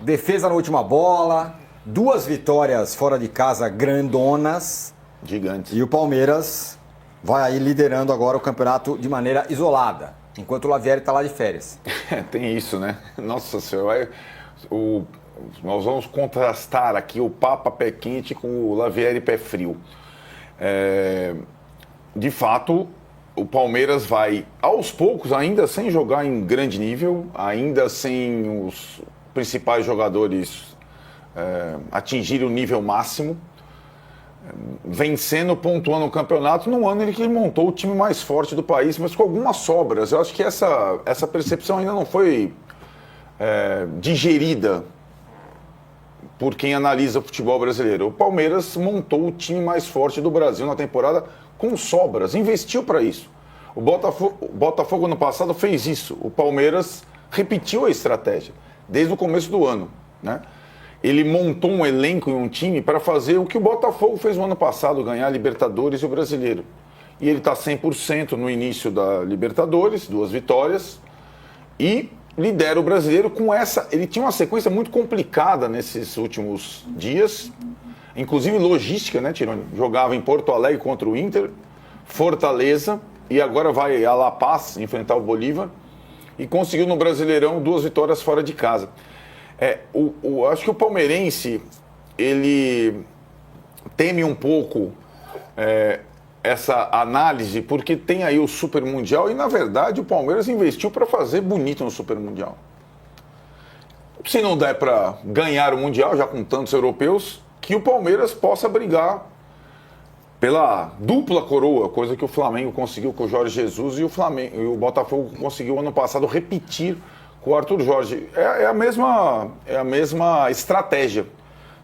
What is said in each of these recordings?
defesa na última bola, 2 vitórias fora de casa grandonas. Gigantes. E o Palmeiras vai aí liderando agora o campeonato de maneira isolada, enquanto o Lavieri está lá de férias. Tem isso, né? Nossa Senhora, nós vamos contrastar aqui o Papa pé quente com o Lavieri pé frio. De fato, o Palmeiras vai, aos poucos, ainda sem jogar em grande nível, ainda sem os principais jogadores atingirem o nível máximo, vencendo, pontuando o campeonato no ano em que ele montou o time mais forte do país, mas com algumas sobras. Eu acho que essa percepção ainda não foi digerida por quem analisa o futebol brasileiro. O Palmeiras montou o time mais forte do Brasil na temporada com sobras, investiu para isso. O Botafogo no passado fez isso. O Palmeiras repetiu a estratégia desde o começo do ano, né? Ele montou um elenco e um time para fazer o que o Botafogo fez no ano passado, ganhar a Libertadores e o Brasileiro. E ele está 100% no início da Libertadores, 2 vitórias, e lidera o Brasileiro com essa... Ele tinha uma sequência muito complicada nesses últimos dias, inclusive logística, né, Tironi? Jogava em Porto Alegre contra o Inter, Fortaleza, e agora vai a La Paz enfrentar o Bolívar, e conseguiu no Brasileirão 2 vitórias fora de casa. Acho que o palmeirense, ele teme um pouco essa análise, porque tem aí o Super Mundial e, na verdade, o Palmeiras investiu para fazer bonito no Super Mundial. Se não der para ganhar o Mundial, já com tantos europeus, que o Palmeiras possa brigar pela dupla coroa, coisa que o Flamengo conseguiu com o Jorge Jesus e o Botafogo conseguiu ano passado repetir com o Arthur Jorge. É a mesma estratégia,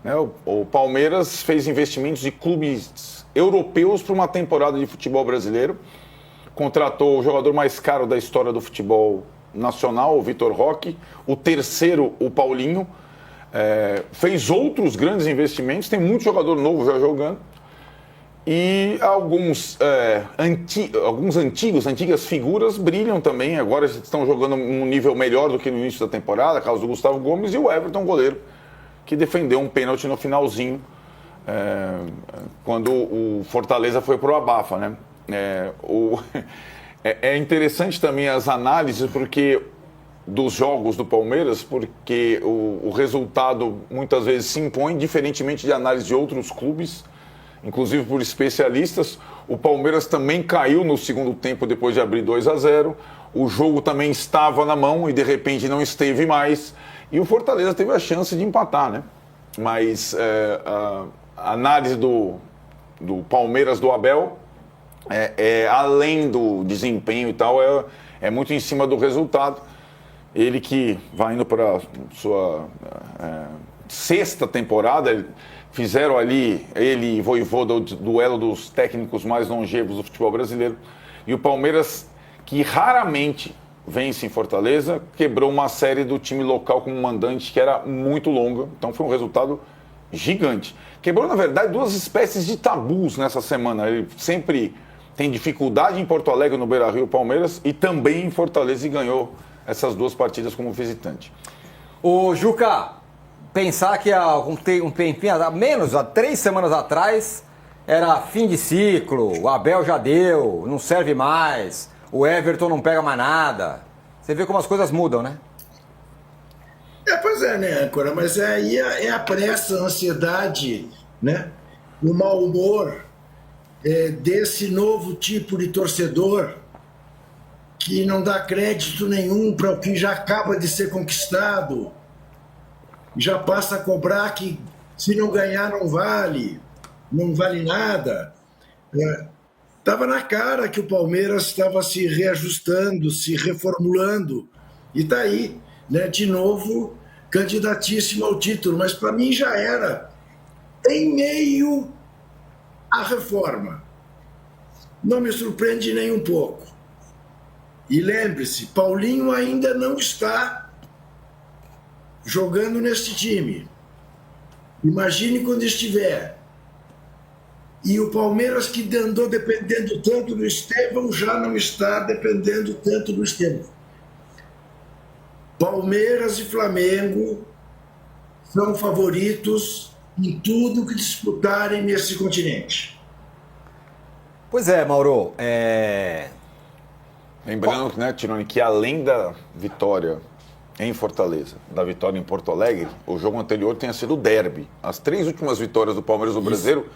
né? O Palmeiras fez investimentos de clubes europeus para uma temporada de futebol brasileiro, contratou o jogador mais caro da história do futebol nacional, o Vitor Roque, o terceiro, o Paulinho, fez outros grandes investimentos, tem muito jogador novo já jogando, e algumas antigas figuras brilham também, agora estão jogando um nível melhor do que no início da temporada, caso do Gustavo Gomes e o Everton, goleiro, que defendeu um pênalti no finalzinho, quando o Fortaleza foi pro abafa, né? É interessante também as análises dos jogos do Palmeiras, porque o resultado muitas vezes se impõe, diferentemente de análise de outros clubes, inclusive por especialistas. O Palmeiras também caiu no segundo tempo depois de abrir 2-0. O jogo também estava na mão e de repente não esteve mais. E o Fortaleza teve a chance de empatar, né? Mas a análise do Palmeiras do Abel além do desempenho e tal, é muito em cima do resultado. Ele que vai indo para a sua 6ª temporada, fizeram ali, ele e Vojvoda, o duelo dos técnicos mais longevos do futebol brasileiro. E o Palmeiras, que raramente vence em Fortaleza, quebrou uma série do time local como mandante que era muito longa. Então foi um resultado gigante. Quebrou, na verdade, 2 espécies de tabus nessa semana. Ele sempre tem dificuldade em Porto Alegre, no Beira-Rio, Palmeiras, e também em Fortaleza, e ganhou essas 2 partidas como visitante. Ô, Juca, pensar que há um tempinho, há 3 semanas atrás, era fim de ciclo, o Abel já deu, não serve mais, o Everton não pega mais nada. Você vê como as coisas mudam, né? Pois é, né, Âncora? Mas aí é a pressa, a ansiedade, né? O mau humor desse novo tipo de torcedor que não dá crédito nenhum para o que já acaba de ser conquistado, já passa a cobrar que se não ganhar não vale nada. Estava na cara que o Palmeiras estava se reajustando, se reformulando, e está aí, né, de novo, candidatíssimo ao título, mas para mim já era. Em meio à reforma. Não me surpreende nem um pouco. E lembre-se, Paulinho ainda não está jogando neste time. Imagine quando estiver. E o Palmeiras, que andou dependendo tanto do Estevão, já não está dependendo tanto do Estevão. Palmeiras e Flamengo são favoritos em tudo que disputarem nesse continente. Pois é, Mauro. Lembrando, né, Tironi, que além da vitória em Fortaleza, da vitória em Porto Alegre, o jogo anterior tenha sido o derby. As 3 últimas vitórias do Palmeiras no Brasileiro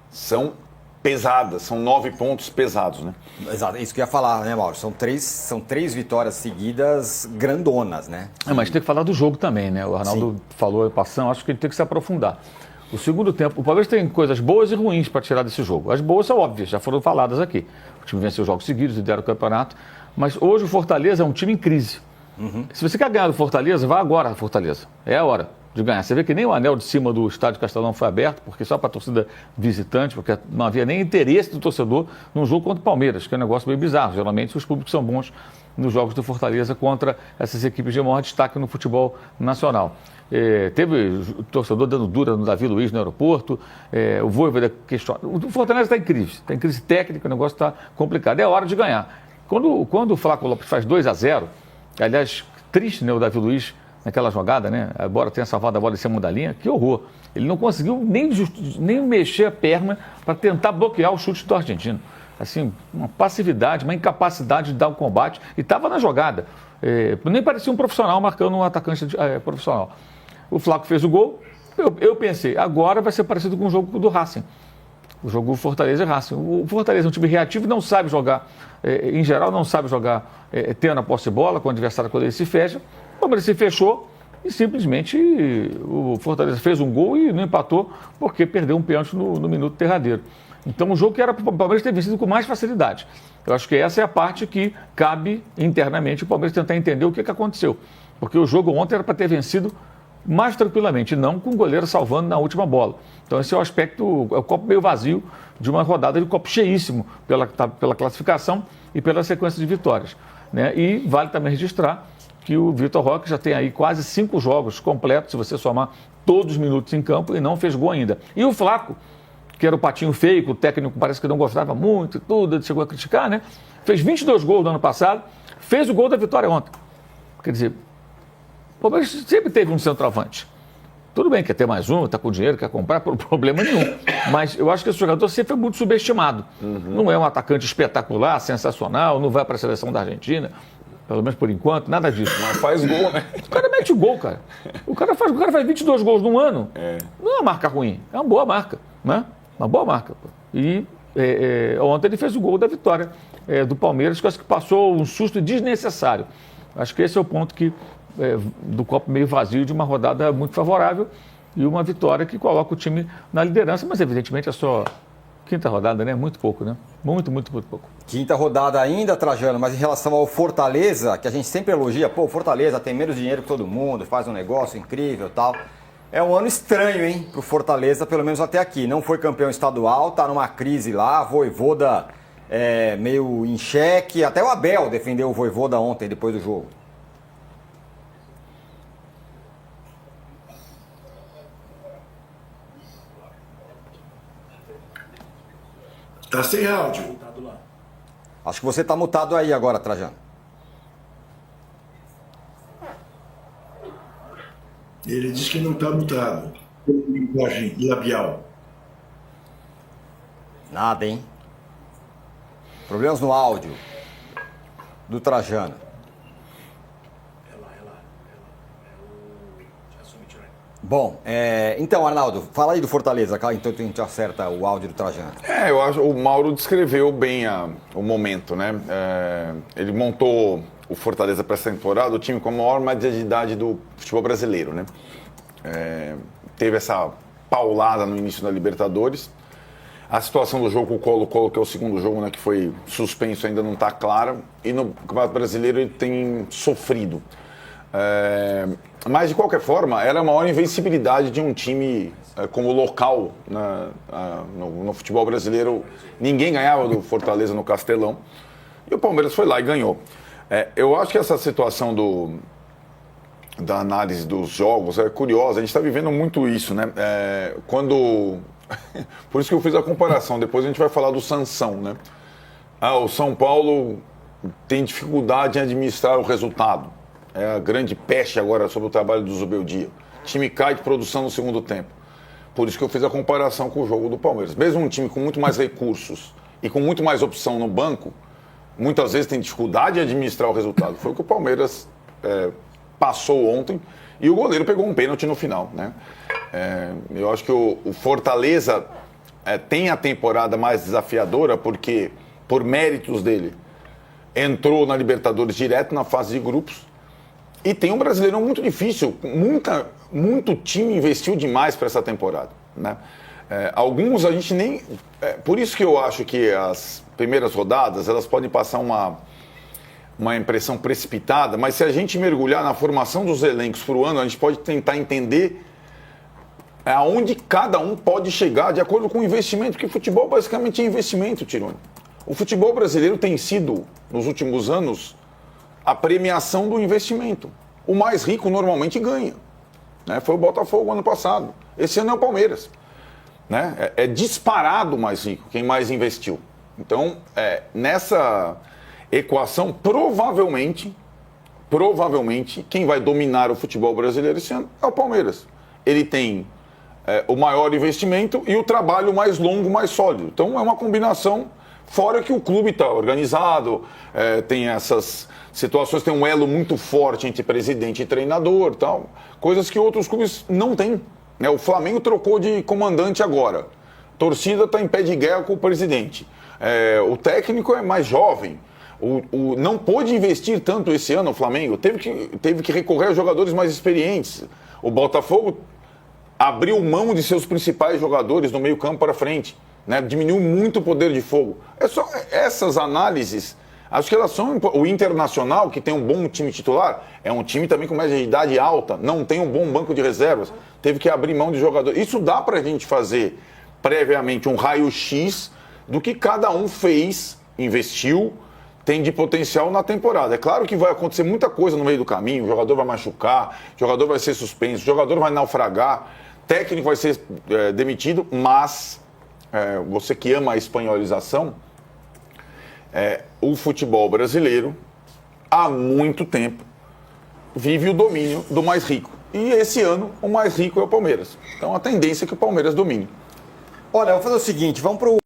são pesadas, são 9 pontos pesados, né? Exato, isso que eu ia falar, né, Mauro? São três vitórias seguidas grandonas, né? Mas tem que falar do jogo também, né? O Arnaldo falou em passão, acho que ele tem que se aprofundar. O segundo tempo, o Palmeiras tem coisas boas e ruins para tirar desse jogo. As boas são óbvias, já foram faladas aqui. O time venceu jogos seguidos, lidera o campeonato. Mas hoje o Fortaleza é um time em crise. Se você quer ganhar do Fortaleza, vá agora a Fortaleza. É a hora de ganhar. Você vê que nem o anel de cima do estádio Castelão foi aberto, porque só para a torcida visitante, porque não havia nem interesse do torcedor num jogo contra o Palmeiras, que é um negócio meio bizarro. Geralmente os públicos são bons nos jogos do Fortaleza contra essas equipes de maior destaque no futebol nacional. Teve torcedor dando dura no Davi Luiz no aeroporto, o Vojvoda questionando. O Fortaleza está em crise técnica, o negócio está complicado. É hora de ganhar. Quando o Flávio Lopes faz 2-0, aliás, triste, né, o Davi Luiz naquela jogada, né? Embora tenha salvado a bola em cima da linha, que horror. Ele não conseguiu nem mexer a perna para tentar bloquear o chute do argentino. Assim, uma passividade, uma incapacidade de dar o combate, e estava na jogada. Nem parecia um profissional marcando um atacante profissional. O Flaco fez o gol, eu pensei, agora vai ser parecido com o jogo do Racing. O jogo Fortaleza e Racing. O Fortaleza é um time reativo, não sabe jogar, em geral, não sabe jogar tendo a posse de bola com o adversário quando ele se fecha. O Palmeiras se fechou e simplesmente o Fortaleza fez um gol e não empatou porque perdeu um pênalti no minuto derradeiro. Então, um jogo que era para o Palmeiras ter vencido com mais facilidade. Eu acho que essa é a parte que cabe internamente o Palmeiras tentar entender o que aconteceu. Porque o jogo ontem era para ter vencido mais tranquilamente, não com o goleiro salvando na última bola. Então esse é o aspecto, é o copo meio vazio de uma rodada de copo cheíssimo pela classificação e pela sequência de vitórias, né? E vale também registrar que o Vitor Roque já tem aí quase 5 jogos completos, se você somar todos os minutos em campo, e não fez gol ainda. E o Flaco, que era o patinho feio, que o técnico parece que não gostava muito e tudo, ele chegou a criticar, né? Fez 22 gols no ano passado, fez o gol da vitória ontem. Quer dizer, o Palmeiras sempre teve um centroavante. Tudo bem, quer ter mais um, está com dinheiro, quer comprar, por problema nenhum. Mas eu acho que esse jogador sempre foi muito subestimado. Não é um atacante espetacular, sensacional, não vai para a seleção da Argentina, pelo menos por enquanto, nada disso. Mas faz gol, né? O cara mete gol, cara. O cara faz 22 gols num ano. Não é uma marca ruim, é uma boa marca, né? Uma boa marca. E ontem ele fez o gol da vitória do Palmeiras, que eu acho que passou um susto desnecessário. Acho que esse é o ponto do copo meio vazio de uma rodada muito favorável e uma vitória que coloca o time na liderança, mas evidentemente é só quinta rodada, né? Muito pouco, né? Muito pouco. Quinta rodada ainda, Trajano, mas em relação ao Fortaleza, que a gente sempre elogia, pô, o Fortaleza tem menos dinheiro que todo mundo, faz um negócio incrível e tal. É um ano estranho, hein, pro Fortaleza, pelo menos até aqui. Não foi campeão estadual, tá numa crise lá, Vojvoda meio em xeque, até o Abel defendeu o Vojvoda ontem, depois do jogo. Tá sem áudio. Acho que você tá mutado aí agora, Trajano. Ele diz que não está mutado. Linguagem labial. Nada, hein? Problemas no áudio do Trajano. Bom, então, Arnaldo, fala aí do Fortaleza, então a gente acerta o áudio do Trajano. Eu acho que o Mauro descreveu bem o momento, né? Ele montou o Fortaleza para essa temporada, o time com a maior média de idade do futebol brasileiro, né? Teve essa paulada no início da Libertadores. A situação do jogo com o Colo-Colo, que é o segundo jogo, né, que foi suspenso, ainda não está clara. E no Campeonato Brasileiro ele tem sofrido. Mas, de qualquer forma, era a maior invencibilidade de um time como local no futebol brasileiro. Ninguém ganhava do Fortaleza no Castelão. E o Palmeiras foi lá e ganhou. Eu acho que essa situação da análise dos jogos é curiosa. A gente está vivendo muito isso, né? Por isso que eu fiz a comparação. Depois a gente vai falar do Sansão, né? O São Paulo tem dificuldade em administrar o resultado. É a grande peste agora sobre o trabalho do Zubeldia. O time cai de produção no segundo tempo. Por isso que eu fiz a comparação com o jogo do Palmeiras. Mesmo um time com muito mais recursos e com muito mais opção no banco, muitas vezes tem dificuldade em administrar o resultado. Foi o que o Palmeiras passou ontem e o goleiro pegou um pênalti no final, né? Eu acho que o Fortaleza tem a temporada mais desafiadora porque, por méritos dele, entrou na Libertadores direto na fase de grupos e tem um Brasileirão muito difícil. Muito time investiu demais para essa temporada, né? Alguns a gente nem... por isso que eu acho que as primeiras rodadas elas podem passar uma impressão precipitada, mas se a gente mergulhar na formação dos elencos para o ano, a gente pode tentar entender aonde cada um pode chegar de acordo com o investimento, porque futebol basicamente é investimento, Tironi. O futebol brasileiro tem sido, nos últimos anos, a premiação do investimento. O mais rico normalmente ganha, né? Foi o Botafogo ano passado. Esse ano é o Palmeiras, né? É disparado o mais rico, quem mais investiu. Então, nessa equação, provavelmente, quem vai dominar o futebol brasileiro esse ano é o Palmeiras. Ele tem o maior investimento e o trabalho mais longo, mais sólido. Então, é uma combinação, fora que o clube está organizado, tem essas situações, tem um elo muito forte entre presidente e treinador, tal, coisas que outros clubes não têm, né? O Flamengo trocou de comandante agora. A torcida está em pé de guerra com o presidente. O técnico é mais jovem. Não pôde investir tanto esse ano o Flamengo, teve que recorrer a jogadores mais experientes. O Botafogo abriu mão de seus principais jogadores no meio campo para frente, né? Diminuiu muito o poder de fogo. Só essas análises, acho que elas são... O Internacional, que tem um bom time titular, é um time também com média de idade alta, não tem um bom banco de reservas, teve que abrir mão de jogadores. Isso dá para a gente fazer previamente um raio-x do que cada um fez, investiu, tem de potencial na temporada. É claro que vai acontecer muita coisa no meio do caminho, o jogador vai machucar, o jogador vai ser suspenso, o jogador vai naufragar, o técnico vai ser demitido, mas você que ama a espanholização, o futebol brasileiro, há muito tempo, vive o domínio do mais rico. E esse ano, o mais rico é o Palmeiras. Então a tendência é que o Palmeiras domine. Olha, eu vou fazer o seguinte, vamos para o